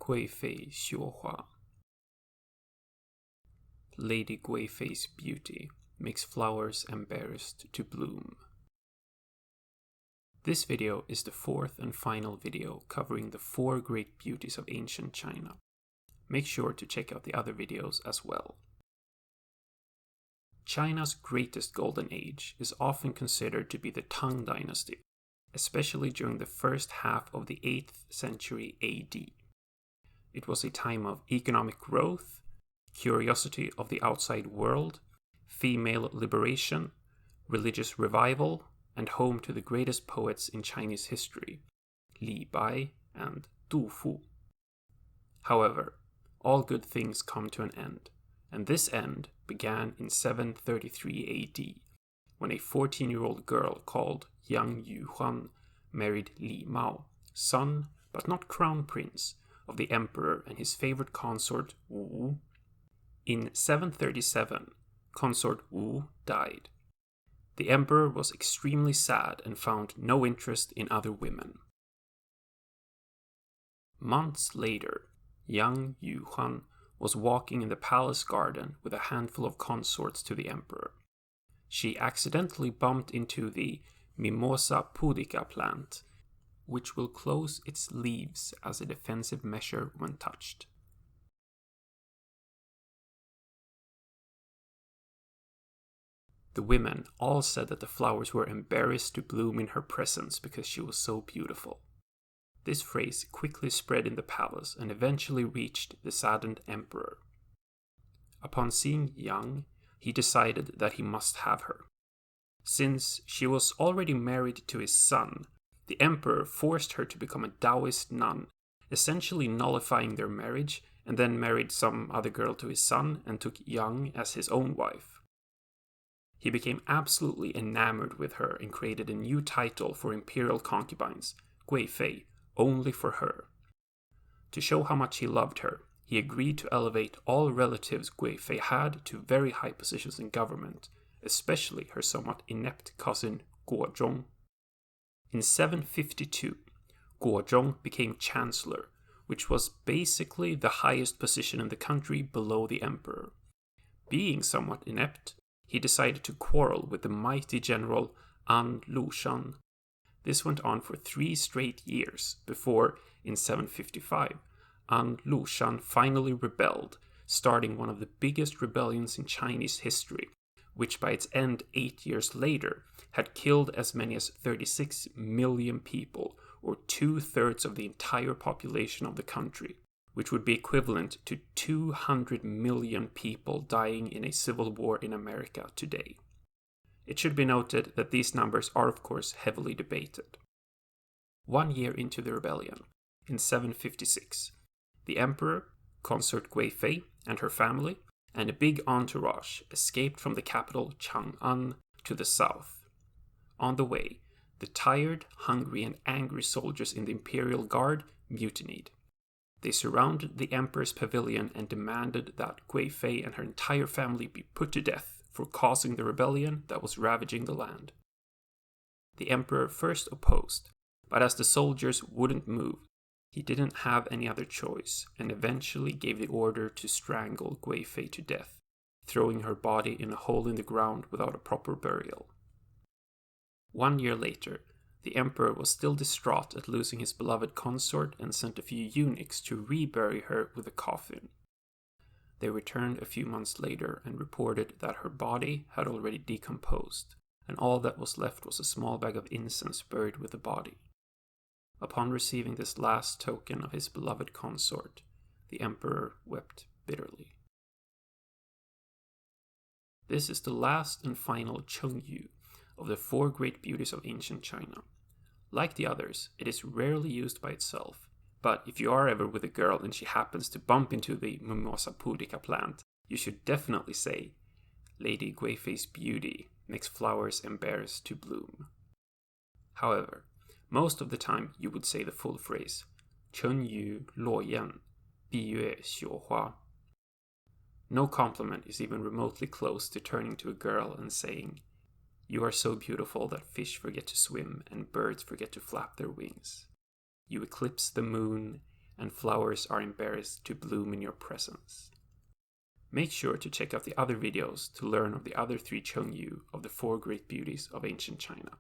贵妃羞花. Lady Guifei's beauty makes flowers embarrassed to bloom. This video is the fourth and final video covering the 4 great beauties of ancient China. Make sure to check out the other videos as well. China's greatest golden age is often considered to be the Tang dynasty, especially during the first half of the 8th century AD. It was a time of economic growth, curiosity of the outside world, female liberation, religious revival, and home to the greatest poets in Chinese history, Li Bai and Du Fu. However, all good things come to an end, and this end began in 733 AD, when a 14-year-old girl called Yáng Yùhuán married Li Mao, son, but not crown prince, of the emperor and his favorite consort Wu. In 737, consort Wu died. The emperor was extremely sad and found no interest in other women. Months later, Yáng Yùhuán was walking in the palace garden with a handful of consorts to the emperor. She accidentally bumped into the Mimosa pudica plant, which will close its leaves as a defensive measure when touched. The women all said that the flowers were embarrassed to bloom in her presence because she was so beautiful. This phrase quickly spread in the palace and eventually reached the saddened emperor. Upon seeing Yang, he decided that he must have her. Since she was already married to his son, the emperor forced her to become a Taoist nun, essentially nullifying their marriage, and then married some other girl to his son and took Yang as his own wife. He became absolutely enamored with her and created a new title for imperial concubines, Guifei, only for her. To show how much he loved her, he agreed to elevate all relatives Guifei had to very high positions in government, especially her somewhat inept cousin Guozhong. In 752, Guozhong became chancellor, which was basically the highest position in the country below the emperor. Being somewhat inept, he decided to quarrel with the mighty general An Lushan. This went on for 3 straight years before, in 755, An Lushan finally rebelled, starting one of the biggest rebellions in Chinese history, which by its end 8 years later had killed as many as 36 million people, or 2/3 of the entire population of the country, which would be equivalent to 200 million people dying in a civil war in America today. It should be noted that these numbers are of course heavily debated. 1 year into the rebellion, in 756, the emperor, consort Guifei and her family, and a big entourage escaped from the capital Chang'an to the south. On the way, the tired, hungry, and angry soldiers in the imperial guard mutinied. They surrounded the emperor's pavilion and demanded that Guifei and her entire family be put to death for causing the rebellion that was ravaging the land. The emperor first opposed, but as the soldiers wouldn't move, he didn't have any other choice and eventually gave the order to strangle Guifei to death, throwing her body in a hole in the ground without a proper burial. 1 year later, the emperor was still distraught at losing his beloved consort and sent a few eunuchs to rebury her with a coffin. They returned a few months later and reported that her body had already decomposed, and all that was left was a small bag of incense buried with the body. Upon receiving this last token of his beloved consort, the emperor wept bitterly. This is the last and final Chengyu of the 4 great beauties of ancient China. Like the others, it is rarely used by itself, but if you are ever with a girl and she happens to bump into the Mimosa pudica plant, you should definitely say, Lady Guifei's beauty makes flowers embarrassed to bloom. However, most of the time you would say the full phrase, 沉鱼落雁, 闭月羞花. No compliment is even remotely close to turning to a girl and saying, You are so beautiful that fish forget to swim and birds forget to flap their wings. You eclipse the moon, and flowers are embarrassed to bloom in your presence. Make sure to check out the other videos to learn of the other 3 Chengyu of the 4 great beauties of ancient China.